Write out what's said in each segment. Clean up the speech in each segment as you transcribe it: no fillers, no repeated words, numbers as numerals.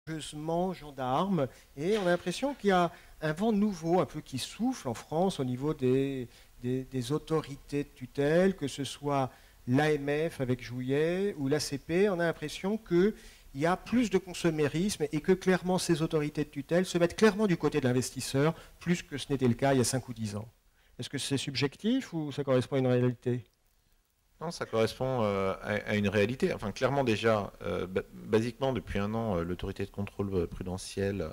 gendarmes, et on a l'impression qu'il y a un vent nouveau un peu qui souffle en France au niveau des autorités de tutelle, que ce soit l'AMF avec Jouillet ou l'ACP. On a l'impression qu'il y a plus de consommérisme et que clairement ces autorités de tutelle se mettent clairement du côté de l'investisseur, plus que ce n'était le cas il y a 5 ou 10 ans. Est-ce que c'est subjectif ou ça correspond à une réalité ? Non, ça correspond à une réalité. Enfin, clairement déjà, basiquement, depuis un an, l'autorité de contrôle prudentiel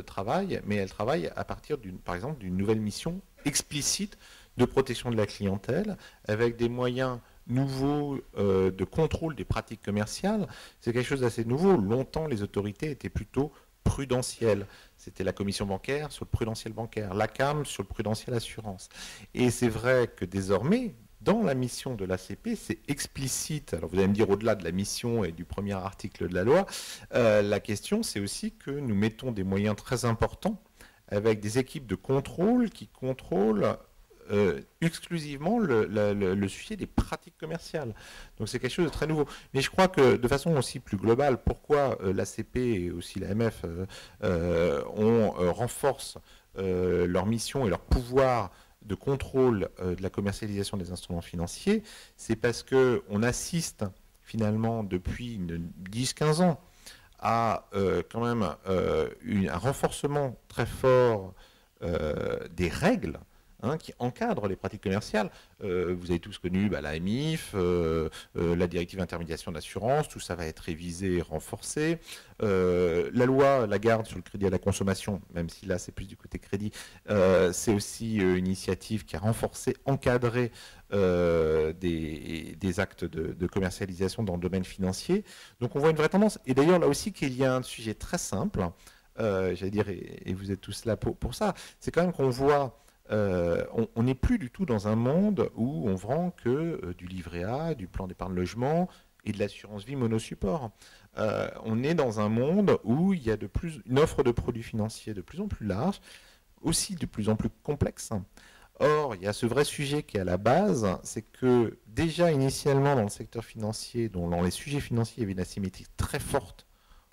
travaille, mais elle travaille à partir, par exemple, d'une nouvelle mission explicite de protection de la clientèle, avec des moyens nouveaux de contrôle des pratiques commerciales. C'est quelque chose d'assez nouveau. Longtemps, les autorités étaient plutôt prudentielles. C'était la commission bancaire sur le prudentiel bancaire, la CAM sur le prudentiel assurance. Et c'est vrai que désormais, dans la mission de l'ACP, c'est explicite. Alors vous allez me dire, au-delà de la mission et du premier article de la loi, la question c'est aussi que nous mettons des moyens très importants avec des équipes de contrôle qui contrôlent exclusivement le sujet des pratiques commerciales. Donc c'est quelque chose de très nouveau. Mais je crois que de façon aussi plus globale, pourquoi l'ACP et aussi l'AMF renforcent leur mission et leur pouvoir de contrôle de la commercialisation des instruments financiers, c'est parce qu'on assiste finalement depuis 10-15 ans à quand même un renforcement très fort des règles qui encadrent les pratiques commerciales. Vous avez tous connu l'AMIF, la directive intermédiation d'assurance, tout ça va être révisé et renforcé. La loi Lagarde sur le crédit à la consommation, même si là c'est plus du côté crédit, c'est aussi une initiative qui a renforcé, encadré des actes de commercialisation dans le domaine financier. Donc on voit une vraie tendance. Et d'ailleurs là aussi qu'il y a un sujet très simple, j'allais dire, et vous êtes tous là pour ça, c'est quand même qu'on voit on n'est plus du tout dans un monde où on vend que du livret A, du plan d'épargne logement et de l'assurance vie monosupport. On est dans un monde où il y a une offre de produits financiers de plus en plus large, aussi de plus en plus complexe. Or, il y a ce vrai sujet qui est à la base, c'est que déjà initialement dans le secteur financier, dans les sujets financiers, il y avait une asymétrie très forte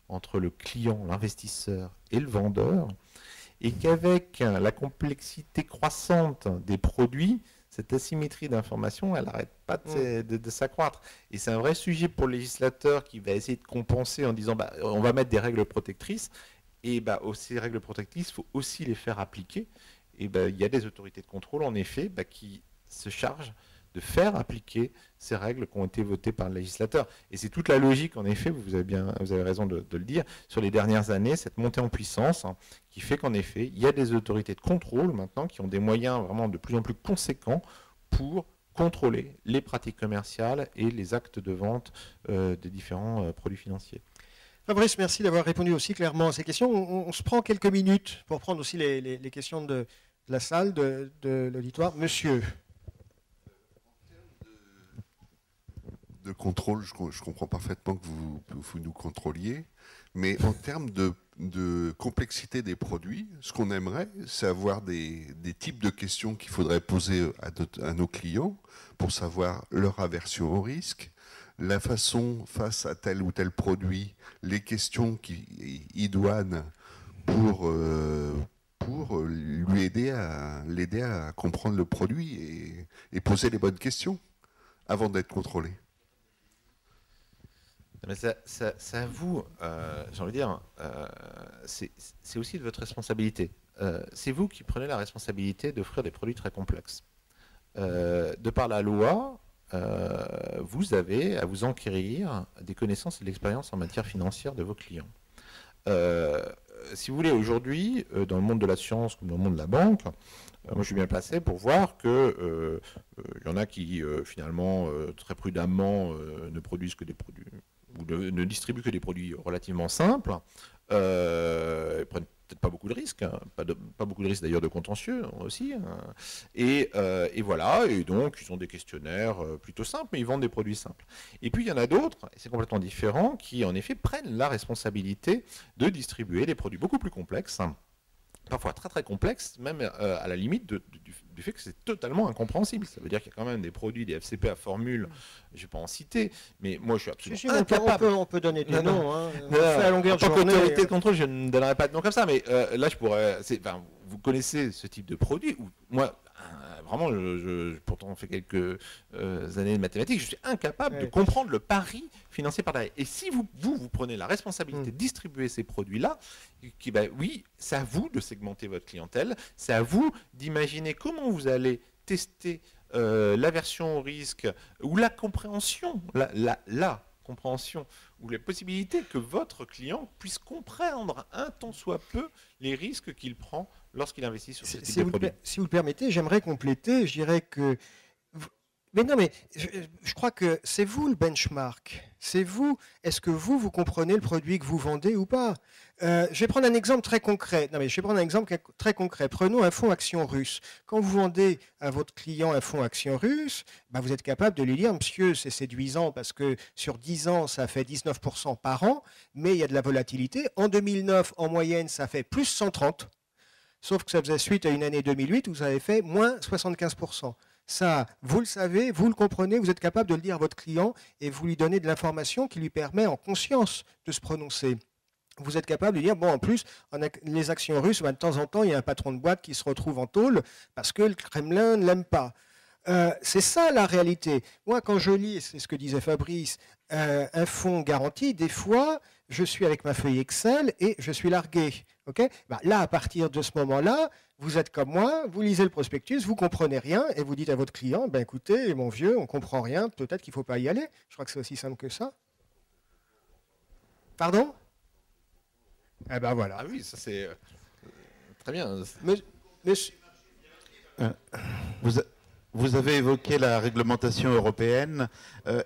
entre le client, l'investisseur et le vendeur, et qu'avec la complexité croissante des produits, cette asymétrie d'information, elle n'arrête pas de s'accroître. Et c'est un vrai sujet pour le législateur qui va essayer de compenser en disant on va mettre des règles protectrices, et ces règles protectrices, il faut aussi les faire appliquer. Et il y a des autorités de contrôle, en effet, qui se chargent de faire appliquer ces règles qui ont été votées par le législateur. Et c'est toute la logique, en effet, vous avez raison de le dire, sur les dernières années, cette montée en puissance qui fait qu'en effet, il y a des autorités de contrôle maintenant qui ont des moyens vraiment de plus en plus conséquents pour contrôler les pratiques commerciales et les actes de vente des différents produits financiers. Fabrice, merci d'avoir répondu aussi clairement à ces questions. On se prend quelques minutes pour prendre aussi les questions de la salle, de l'auditoire. Monsieur. De contrôle, je comprends parfaitement que vous nous contrôliez, mais en termes de complexité des produits, ce qu'on aimerait, c'est avoir des types de questions qu'il faudrait poser à nos clients pour savoir leur aversion au risque, la façon face à tel ou tel produit, les questions qui idoines pour l'aider à comprendre le produit et poser les bonnes questions avant d'être contrôlé. Mais c'est à vous, j'ai envie de dire, c'est aussi de votre responsabilité. C'est vous qui prenez la responsabilité d'offrir des produits très complexes. De par la loi, vous avez à vous enquérir des connaissances et de l'expérience en matière financière de vos clients. Si vous voulez, aujourd'hui, dans le monde de l'assurance comme dans le monde de la banque, moi je suis bien placé pour voir que y en a qui finalement très prudemment ne produisent que des produits ou ne distribuent que des produits relativement simples, ils prennent peut-être pas beaucoup de risques, pas beaucoup de risques d'ailleurs de contentieux aussi, et voilà, et donc ils ont des questionnaires plutôt simples, mais ils vendent des produits simples. Et puis il y en a d'autres, et c'est complètement différent, qui en effet prennent la responsabilité de distribuer des produits beaucoup plus complexes, parfois très très complexes, même à la limite du fait que c'est totalement incompréhensible. Ça veut dire qu'il y a quand même des produits, des FCP à formule, je ne vais pas en citer, mais moi je suis absolument incapable. On peut donner des noms. Hein. On fait à longueur de journée. En tant qu'autorité de contrôle, je ne donnerai pas de nom comme ça, mais là je pourrais... vous connaissez ce type de produit, où moi... Vraiment, pourtant on fait quelques années de mathématiques, je suis incapable de comprendre le pari financier par derrière. Et si vous prenez la responsabilité de distribuer ces produits-là, oui, c'est à vous de segmenter votre clientèle, c'est à vous d'imaginer comment vous allez tester l'aversion au risque ou la compréhension, la compréhension ou les possibilités que votre client puisse comprendre un tant soit peu les risques qu'il prend lorsqu'il investit sur ce type de produit. Si vous le permettez, j'aimerais compléter. Je dirais que... Mais non, mais je crois que c'est vous le benchmark. C'est vous. Est-ce que vous comprenez le produit que vous vendez ou pas? Je vais prendre un exemple très concret. Prenons un fonds action russe. Quand vous vendez à votre client un fonds action russe, vous êtes capable de lui dire, monsieur, c'est séduisant parce que sur 10 ans, ça fait 19% par an, mais il y a de la volatilité. En 2009, en moyenne, ça fait plus 130. Sauf que ça faisait suite à une année 2008 où ça avait fait moins 75%. Ça, vous le savez, vous le comprenez, vous êtes capable de le dire à votre client et vous lui donnez de l'information qui lui permet en conscience de se prononcer. Vous êtes capable de dire, bon, en plus, les actions russes, de temps en temps, il y a un patron de boîte qui se retrouve en tôle parce que le Kremlin ne l'aime pas. C'est ça la réalité. Moi, quand je lis, c'est ce que disait Fabrice, un fonds garanti, des fois, je suis avec ma feuille Excel et je suis largué. Okay, là, à partir de ce moment-là, vous êtes comme moi, vous lisez le prospectus, vous ne comprenez rien et vous dites à votre client, écoutez, mon vieux, on ne comprend rien, peut-être qu'il ne faut pas y aller. Je crois que c'est aussi simple que ça. Pardon? Voilà. Ah oui, ça c'est très bien. Vous avez évoqué la réglementation européenne.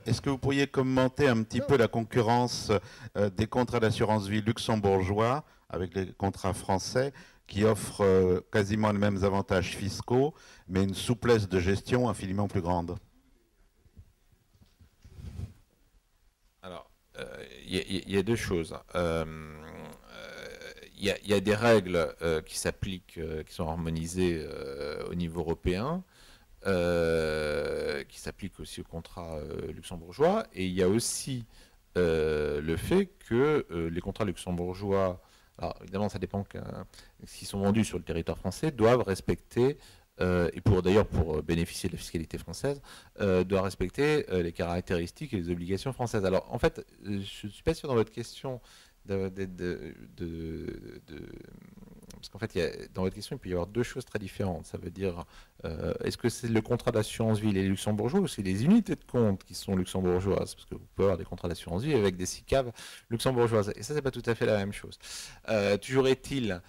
Est-ce que vous pourriez commenter un petit peu la concurrence des contrats d'assurance vie luxembourgeois avec les contrats français qui offrent quasiment les mêmes avantages fiscaux, mais une souplesse de gestion infiniment plus grande? Alors, il y a deux choses. Il y a des règles qui s'appliquent, qui sont harmonisées au niveau européen, qui s'appliquent aussi au contrat luxembourgeois. Et il y a aussi le fait que les contrats luxembourgeois, alors évidemment ça dépend s'ils sont vendus sur le territoire français, doivent respecter, et d'ailleurs pour bénéficier de la fiscalité française, doivent respecter les caractéristiques et les obligations françaises. Alors en fait, je ne suis pas sûr dans votre question parce qu'en fait, dans votre question, il peut y avoir deux choses très différentes. Ça veut dire, est-ce que c'est le contrat d'assurance vie les luxembourgeois ou c'est les unités de compte qui sont luxembourgeoises? Parce que vous pouvez avoir des contrats d'assurance vie avec des SICAV luxembourgeoises. Et ça, c'est pas tout à fait la même chose. Toujours est-il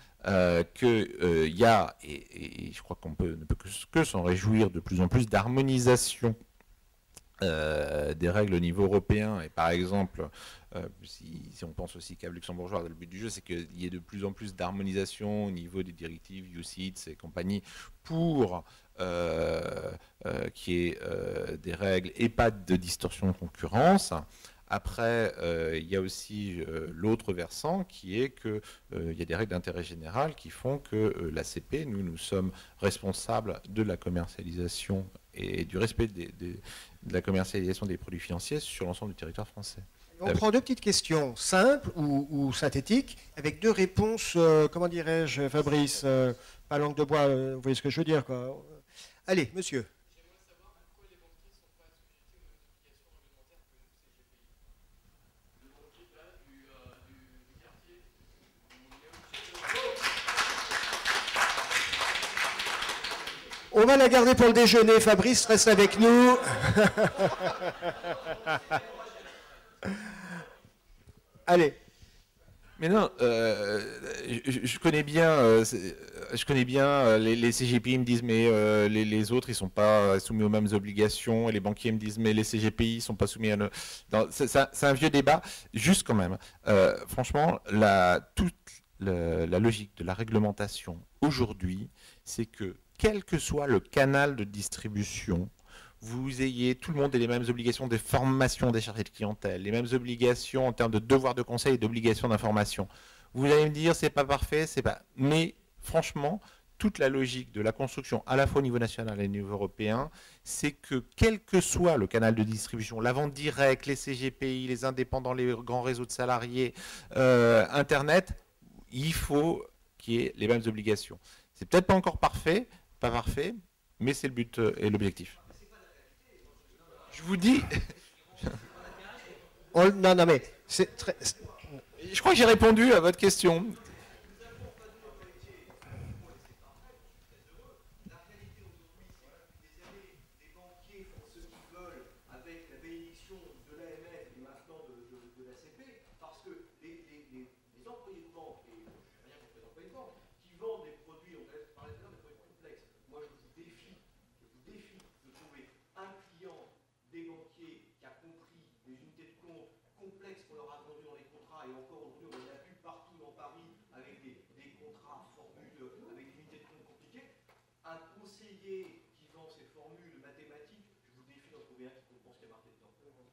qu'il y a, et je crois qu'on ne peut que s'en réjouir, de plus en plus d'harmonisation des règles au niveau européen. Et par exemple, si on pense aussi qu'à luxembourgeois, le but du jeu, c'est qu'il y ait de plus en plus d'harmonisation au niveau des directives, UCITS et compagnie, pour qu'il y ait des règles et pas de distorsion de concurrence. Après, il y a aussi l'autre versant qui est qu'il y a des règles d'intérêt général qui font que l'ACP, nous sommes responsables de la commercialisation et du respect de la commercialisation des produits financiers sur l'ensemble du territoire français. On prend deux petites questions simples ou synthétiques avec deux réponses, comment dirais-je, Fabrice, pas langue de bois, vous voyez ce que je veux dire, quoi. Allez, monsieur. On va la garder pour le déjeuner. Fabrice reste avec nous. Allez. Mais non, je connais bien, les CGPI me disent mais les autres ils sont pas soumis aux mêmes obligations et les banquiers me disent mais les CGPI sont pas soumis à nos... C'est un vieux débat. Juste quand même, franchement, toute la logique de la réglementation aujourd'hui, c'est que quel que soit le canal de distribution, tout le monde ait les mêmes obligations de formation des chargés de clientèle, les mêmes obligations en termes de devoirs de conseil et d'obligations d'information. Vous allez me dire, c'est pas parfait, mais franchement, toute la logique de la construction, à la fois au niveau national et au niveau européen, c'est que quel que soit le canal de distribution, la vente directe, les CGPI, les indépendants, les grands réseaux de salariés, Internet, il faut qu'il y ait les mêmes obligations. C'est peut-être pas encore parfait, mais c'est le but et l'objectif. Je vous dis... Non, mais c'est très... Je crois que j'ai répondu à votre question.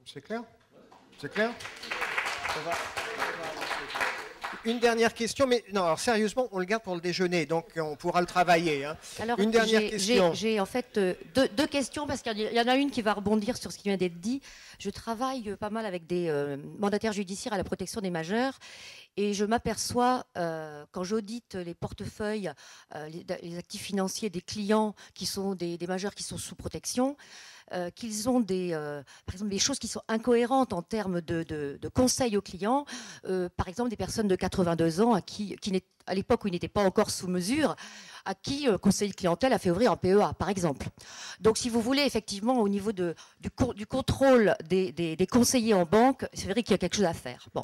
C'est clair? C'est clair? Une dernière question, mais non, alors sérieusement, on le garde pour le déjeuner, donc on pourra le travailler. Hein. Alors, une dernière question. J'ai en fait deux questions, parce qu'il y en a une qui va rebondir sur ce qui vient d'être dit. Je travaille pas mal avec des mandataires judiciaires à la protection des majeurs, et je m'aperçois, quand j'audite les portefeuilles, les actifs financiers des clients qui sont des majeurs qui sont sous protection, qu'ils ont par exemple des choses qui sont incohérentes en termes de conseils aux clients. Par exemple, des personnes de 82 ans à l'époque où ils n'étaient pas encore sous mesure, à qui conseiller de clientèle a fait ouvrir un PEA, par exemple. Donc, si vous voulez, effectivement, au niveau du contrôle des conseillers en banque, c'est vrai qu'il y a quelque chose à faire. Bon.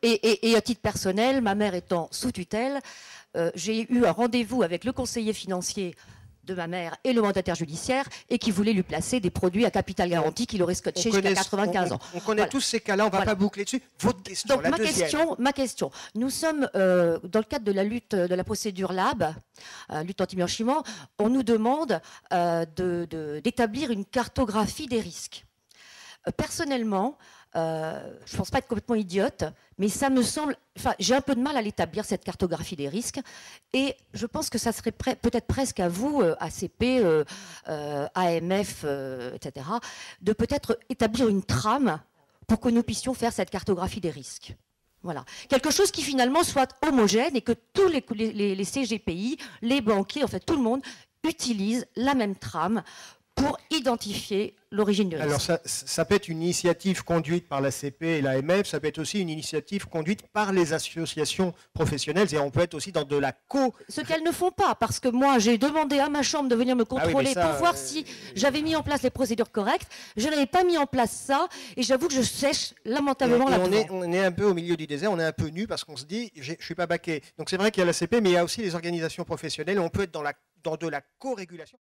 Et à titre personnel, ma mère étant sous tutelle, j'ai eu un rendez-vous avec le conseiller financier de ma mère et le mandataire judiciaire, et qui voulait lui placer des produits à capital garanti qu'il aurait scotché jusqu'à 95 ans. On connaît tous ces cas-là, on ne va pas boucler dessus. Votre question, donc, ma question. Nous sommes dans le cadre de la lutte de la procédure LAB, lutte anti-blanchiment, on nous demande d'établir une cartographie des risques. Personnellement, je ne pense pas être complètement idiote, mais ça me semble... Enfin, j'ai un peu de mal à l'établir, cette cartographie des risques, et je pense que ça serait peut-être presque à vous, ACP, AMF, etc., de peut-être établir une trame pour que nous puissions faire cette cartographie des risques. Voilà. Quelque chose qui finalement soit homogène et que tous les CGPI, les banquiers, en fait tout le monde, utilise la même trame pour identifier l'origine du risque. Alors ça peut être une initiative conduite par l'ACP et l'AMF, ça peut être aussi une initiative conduite par les associations professionnelles, et on peut être aussi dans de la Ce qu'elles ne font pas, parce que moi j'ai demandé à ma chambre de venir me contrôler pour voir si j'avais mis en place les procédures correctes. Je n'avais pas mis en place ça, et j'avoue que je sèche lamentablement là-dedans. On est un peu au milieu du désert, on est un peu nu parce qu'on se dit je ne suis pas baqué. Donc c'est vrai qu'il y a l'ACP, mais il y a aussi les organisations professionnelles, on peut être dans de la co-régulation.